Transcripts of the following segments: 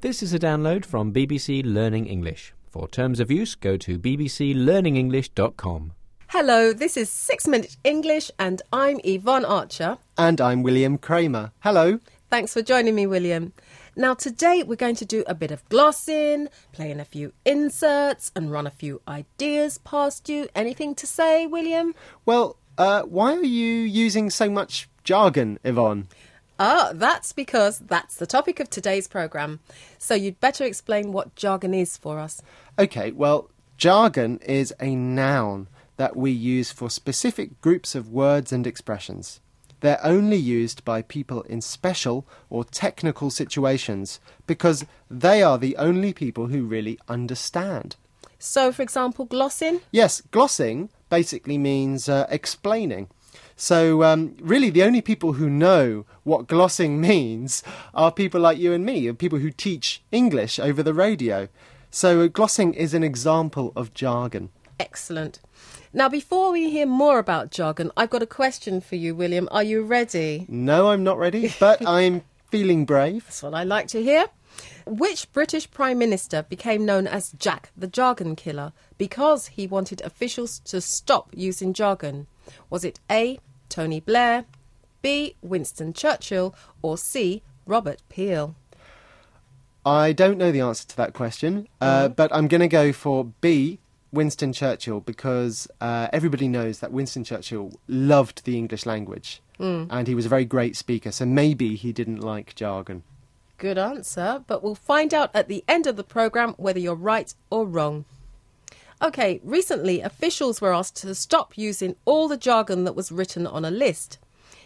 This is a download from BBC Learning English. For terms of use, go to bbclearningenglish.com. Hello, this is 6 Minute English and I'm Yvonne Archer. And I'm William Kramer. Hello. Thanks for joining me, William. Now, today we're going to do a bit of glossing, play in a few inserts and run a few ideas past you. Anything to say, William? Well, why are you using so much jargon, Yvonne? That's because that's the topic of today's programme. So you'd better explain what jargon is for us. OK, well, jargon is a noun that we use for specific groups of words and expressions. They're only used by people in special or technical situations because they are the only people who really understand. So, for example, glossing? Yes, glossing basically means explaining. So, really, the only people who know what glossing means are people like you and me, people who teach English over the radio. So, glossing is an example of jargon. Excellent. Now, before we hear more about jargon, I've got a question for you, William. Are you ready? No, I'm not ready, but I'm feeling brave. That's what I like to hear. Which British Prime Minister became known as Jack the Jargon Killer because he wanted officials to stop using jargon? Was it A, Tony Blair, B, Winston Churchill, or C, Robert Peel? I don't know the answer to that question, but I'm going to go for B, Winston Churchill, because everybody knows that Winston Churchill loved the English language and he was a very great speaker, so maybe he didn't like jargon. Good answer, but we'll find out at the end of the programme whether you're right or wrong. OK, recently officials were asked to stop using all the jargon that was written on a list.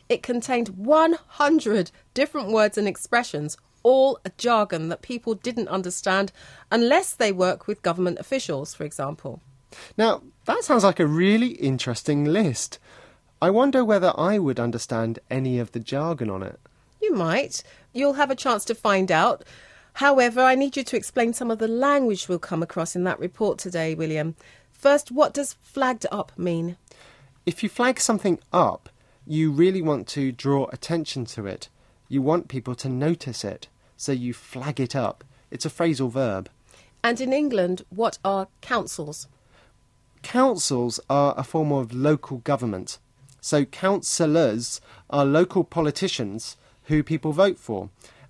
It contained 100 different words and expressions, all a jargon that people didn't understand unless they work with government officials, for example. Now, that sounds like a really interesting list. I wonder whether I would understand any of the jargon on it. You might. You'll have a chance to find out. However, I need you to explain some of the language we'll come across in that report today, William. First, what does flagged up mean? If you flag something up, you really want to draw attention to it. You want people to notice it. So you flag it up. It's a phrasal verb. And in England, what are councils? Councils are a form of local government. So councillors are local politicians who people vote for.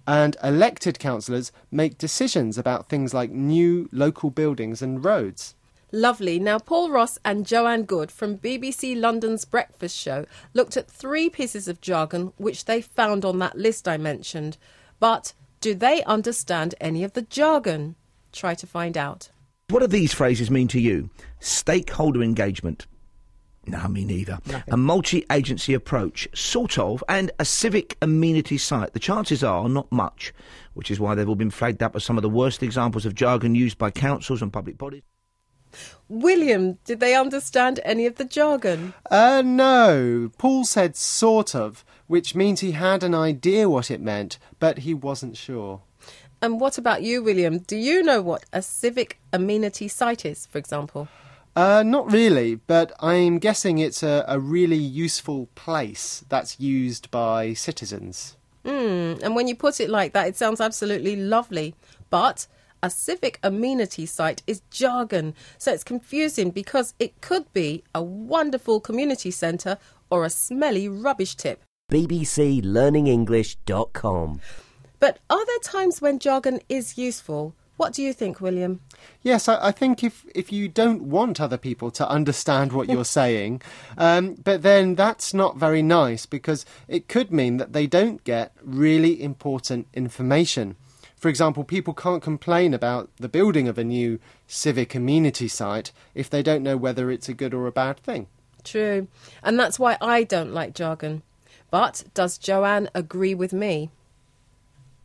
And elected councillors make decisions about things like new local buildings and roads. Lovely. Now, Paul Ross and Joanne Good from BBC London's Breakfast Show looked at 3 pieces of jargon which they found on that list I mentioned. But do they understand any of the jargon? Try to find out. What do these phrases mean to you? Stakeholder engagement. No, me neither. Nothing. A multi-agency approach, sort of, and a civic amenity site. The chances are not much, which is why they've all been flagged up as some of the worst examples of jargon used by councils and public bodies. William, did they understand any of the jargon? No. Paul said sort of, which means he had an idea what it meant, but he wasn't sure. And what about you, William? Do you know what a civic amenity site is, for example? Not really, but I'm guessing it's a really useful place that's used by citizens. And when you put it like that, it sounds absolutely lovely. But a civic amenity site is jargon, so it's confusing because it could be a wonderful community centre or a smelly rubbish tip. bbclearningenglish.com. But are there times when jargon is useful? What do you think, William? Yes, I think if you don't want other people to understand what you're saying, but then that's not very nice because it could mean that they don't get really important information. For example, people can't complain about the building of a new civic amenity site if they don't know whether it's a good or a bad thing. True. And that's why I don't like jargon. But does Joanne agree with me?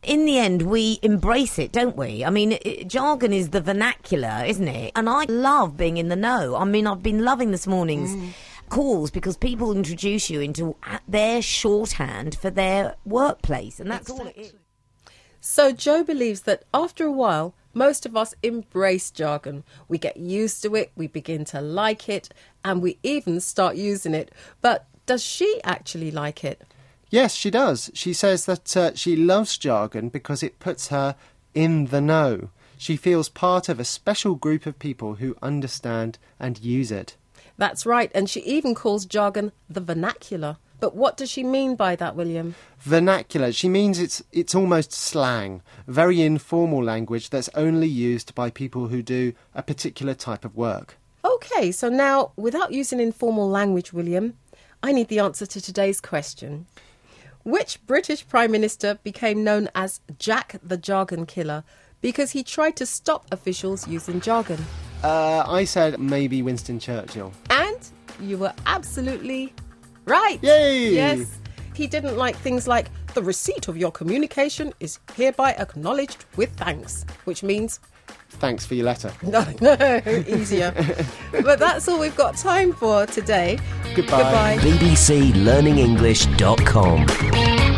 In the end, we embrace it, don't we? I mean, jargon is the vernacular, isn't it? And I love being in the know. I mean, I've been loving this morning's calls because people introduce you into their shorthand for their workplace, and that's all it is. So Joe believes that after a while, most of us embrace jargon. We get used to it, we begin to like it, and we even start using it. But does she actually like it? Yes, she does. She says that she loves jargon because it puts her in the know. She feels part of a special group of people who understand and use it. That's right, and she even calls jargon the vernacular. But what does she mean by that, William? Vernacular, she means it's almost slang, very informal language that's only used by people who do a particular type of work. OK, so now, without using informal language, William, I need the answer to today's question. Which British Prime Minister became known as Jack the Jargon Killer because he tried to stop officials using jargon? I said maybe Winston Churchill. And you were absolutely right. Yay! Yes. He didn't like things like, the receipt of your communication is hereby acknowledged with thanks, which means... Thanks for your letter. No, easier. But that's all we've got time for today. Goodbye. Goodbye. bbclearningenglish.com